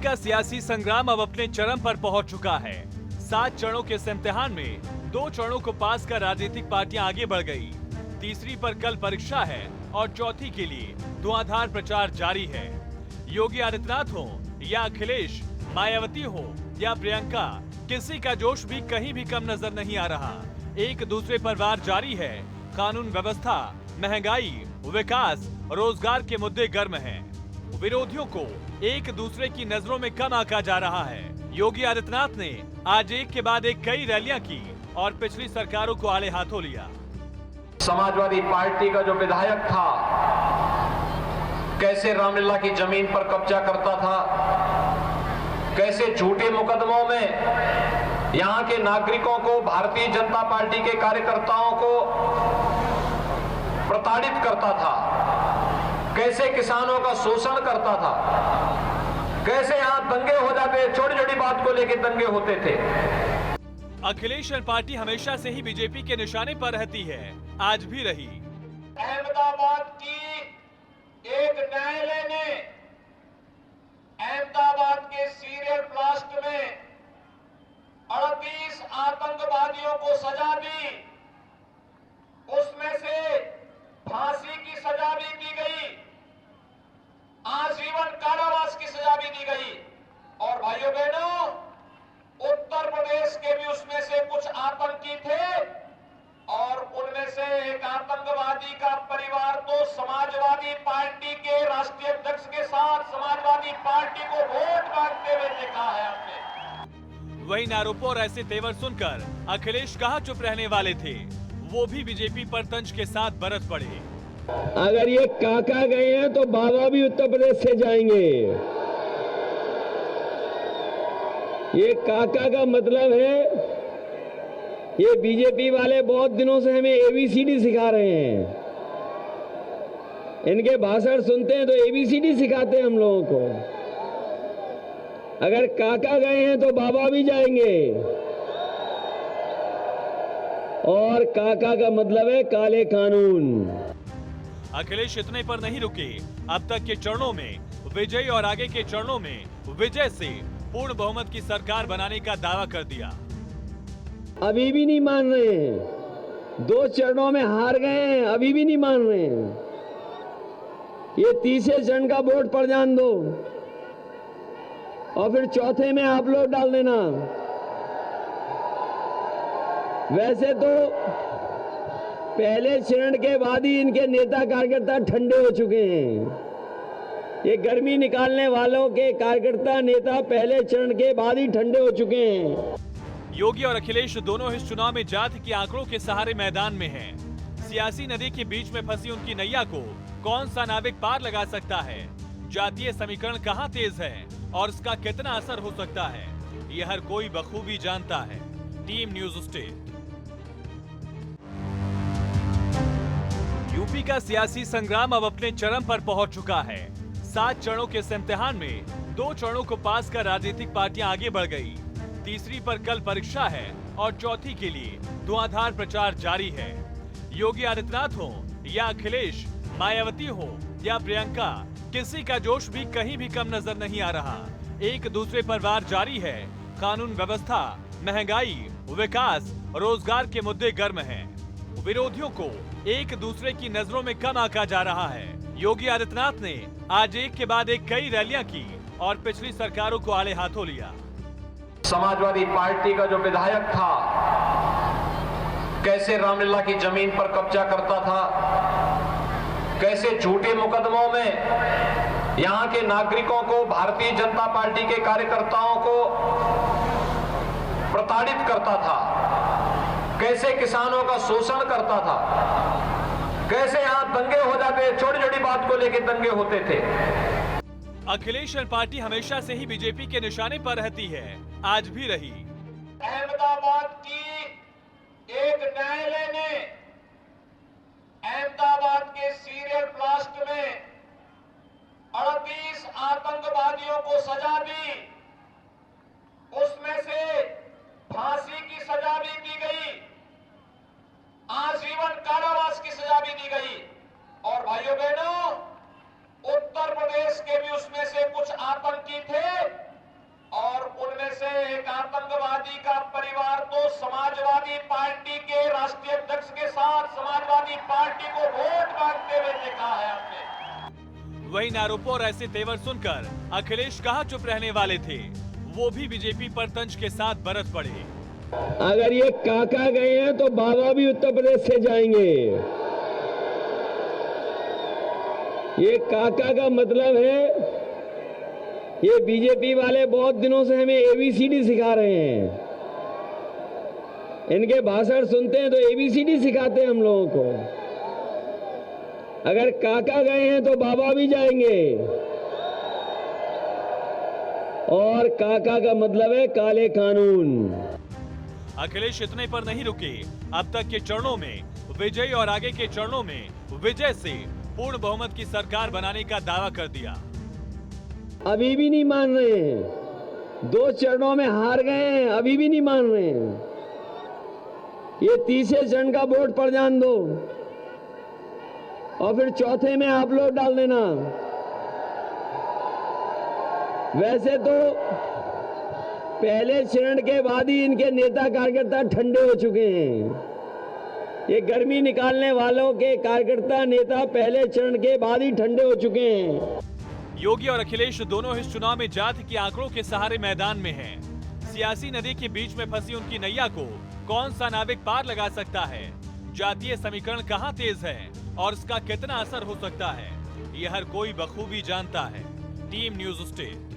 का सियासी संग्राम अब अपने चरम पर पहुंच चुका है। 7 चरणों के इस इम्तिहान में 2 चरणों को पास कर राजनीतिक पार्टियां आगे बढ़ गई। तीसरी पर कल परीक्षा है और चौथी के लिए धुआंधार प्रचार जारी है। योगी आदित्यनाथ हो या अखिलेश, मायावती हो या प्रियंका, किसी का जोश भी कहीं भी कम नजर नहीं आ रहा। एक दूसरे पर वार जारी है। कानून व्यवस्था, महंगाई, विकास, रोजगार के मुद्दे गर्म हैं। विरोधियों को एक दूसरे की नजरों में कम आंका जा रहा है। योगी आदित्यनाथ ने आज एक के बाद एक कई रैलियां की और पिछली सरकारों को आड़े हाथों लिया। समाजवादी पार्टी का जो विधायक था कैसे रामलीला की जमीन पर कब्जा करता था, कैसे झूठे मुकदमों में यहां के नागरिकों को, भारतीय जनता पार्टी के कार्यकर्ताओं को प्रताड़ित करता था, कैसे किसानों का शोषण करता था, कैसे यहां दंगे हो जाते, छोटी छोटी बात को लेकर दंगे होते थे। अखिलेश पार्टी हमेशा से ही बीजेपी के निशाने पर रहती है, आज भी रही। अहमदाबाद की एक न्यायालय ने अहमदाबाद के सीरियल ब्लास्ट में 38 आतंकवादियों को सजा दी। उसमें से फांसी की सजा भी दी गई, आजीवन कारावास की सजा भी दी गई। और भाइयों बहनों, उत्तर प्रदेश के भी उसमें से कुछ आतंकी थे और उनमें से एक आतंकवादी का परिवार तो समाजवादी पार्टी के राष्ट्रीय अध्यक्ष के साथ समाजवादी पार्टी को वोट मांगते हुए देखा है आपने। वही आरोपों और ऐसे तेवर सुनकर अखिलेश कहाँ चुप रहने वाले थे, वो भी बीजेपी पर तंज के साथ बरस पड़े। अगर ये काका गए हैं तो बाबा भी उत्तर प्रदेश से जाएंगे। ये काका का मतलब है, ये बीजेपी वाले बहुत दिनों से हमें एबीसीडी सिखा रहे हैं। इनके भाषण सुनते हैं तो एबीसीडी सिखाते हैं हम लोगों को। अगर काका गए हैं तो बाबा भी जाएंगे। और काका का मतलब है काले कानून। अखिलेश इतने पर नहीं रुके। अब तक के चरणों में विजय और आगे के चरणों में विजय से पूर्ण बहुमत की सरकार बनाने का दावा कर दिया। अभी भी नहीं मान रहे हैं। 2 चरणों में हार गए हैं, अभी भी नहीं मान रहे हैं। ये तीसरे चरण का वोट पर जान दो और फिर चौथे में आप लोग डाल देना। वैसे तो पहले चरण के बाद ही इनके नेता कार्यकर्ता ठंडे हो चुके हैं। ये गर्मी निकालने वालों के कार्यकर्ता नेता पहले चरण के बाद ही ठंडे हो चुके हैं। योगी और अखिलेश दोनों इस चुनाव में जाति के आंकड़ों के सहारे मैदान में हैं। सियासी नदी के बीच में फंसी उनकी नैया को कौन सा नाविक पार लगा सकता है? जातीय समीकरण कहां तेज है और इसका कितना असर हो सकता है, ये हर कोई बखूबी जानता है। Team news state. यूपी का सियासी संग्राम अब अपने चरम पर पहुंच चुका है। 7 चरणों के इस इम्तिहान में 2 चरणों को पास कर राजनीतिक पार्टियां आगे बढ़ गई। तीसरी पर कल परीक्षा है और चौथी के लिए धुआंधार प्रचार जारी है। योगी आदित्यनाथ हो या अखिलेश, मायावती हो या प्रियंका, किसी का जोश भी कहीं भी कम नजर नहीं आ रहा। एक दूसरे पर वार जारी है। कानून व्यवस्था, महंगाई, विकास, रोजगार के मुद्दे गर्म हैं। विरोधियों को एक दूसरे की नजरों में कम आंका जा रहा है। योगी आदित्यनाथ ने आज एक के बाद एक कई रैलियां की और पिछली सरकारों को आड़े हाथों लिया। समाजवादी पार्टी का जो विधायक था कैसे रामलीला की जमीन पर कब्जा करता था, कैसे झूठे मुकदमों में यहां के नागरिकों को, भारतीय जनता पार्टी के कार्यकर्ताओं को प्रताड़ित करता था, कैसे किसानों का शोषण करता था, कैसे यहां दंगे हो जाते, छोटी छोटी बात को लेकर दंगे होते थे। अखिलेश पार्टी हमेशा से ही बीजेपी के निशाने पर रहती है, आज भी रही। अहमदाबाद की एक न्यायालय ने अहमदाबाद के सीरियल ब्लास्ट में 38 आतंकवादियों को सजा दी। उसमें से फांसी की सजा भी दी गई, आजीवन कारावास की सजा भी दी गई। और भाइयों बहनों, उत्तर प्रदेश के भी उसमें से कुछ आतंकी थे समाजवादी पार्टी के राष्ट्रीय अध्यक्ष के साथ समाजवादी पार्टी को वोट मांगते हुए देखा है हमने। वहीं आरोपों और ऐसे तेवर सुनकर अखिलेश कहाँ चुप रहने वाले थे, वो भी बीजेपी पर तंज के साथ बरस पड़े। अगर ये काका गए हैं तो बाबा भी उत्तर प्रदेश से जाएंगे। ये काका का मतलब है, ये बीजेपी वाले बहुत दिनों से हमें एबीसीडी सिखा रहे हैं। इनके भाषण सुनते हैं तो एबीसीडी सिखाते हैं हम लोगों को। अगर काका गए हैं तो बाबा भी जाएंगे। और काका का मतलब है काले कानून। अखिलेश इतने पर नहीं रुके, अब तक के चरणों में विजय और आगे के चरणों में विजय से पूर्ण बहुमत की सरकार बनाने का दावा कर दिया। अभी भी नहीं मान रहे हैं, 2 चरणों में हार गए हैं, अभी भी नहीं मान रहे हैं। ये तीसरे चरण का वोट पड़ जान दो और फिर चौथे में आप लोग डाल देना। वैसे तो पहले चरण के बाद ही इनके नेता कार्यकर्ता ठंडे हो चुके हैं। ये गर्मी निकालने वालों के कार्यकर्ता नेता पहले चरण के बाद ही ठंडे हो चुके हैं। योगी और अखिलेश दोनों इस चुनाव में जाति के आंकड़ों के सहारे मैदान में हैं। सियासी नदी के बीच में फंसी उनकी नैया को कौन सा नाविक पार लगा सकता है? जातीय समीकरण कहां तेज है और इसका कितना असर हो सकता है, ये हर कोई बखूबी जानता है। Team news state.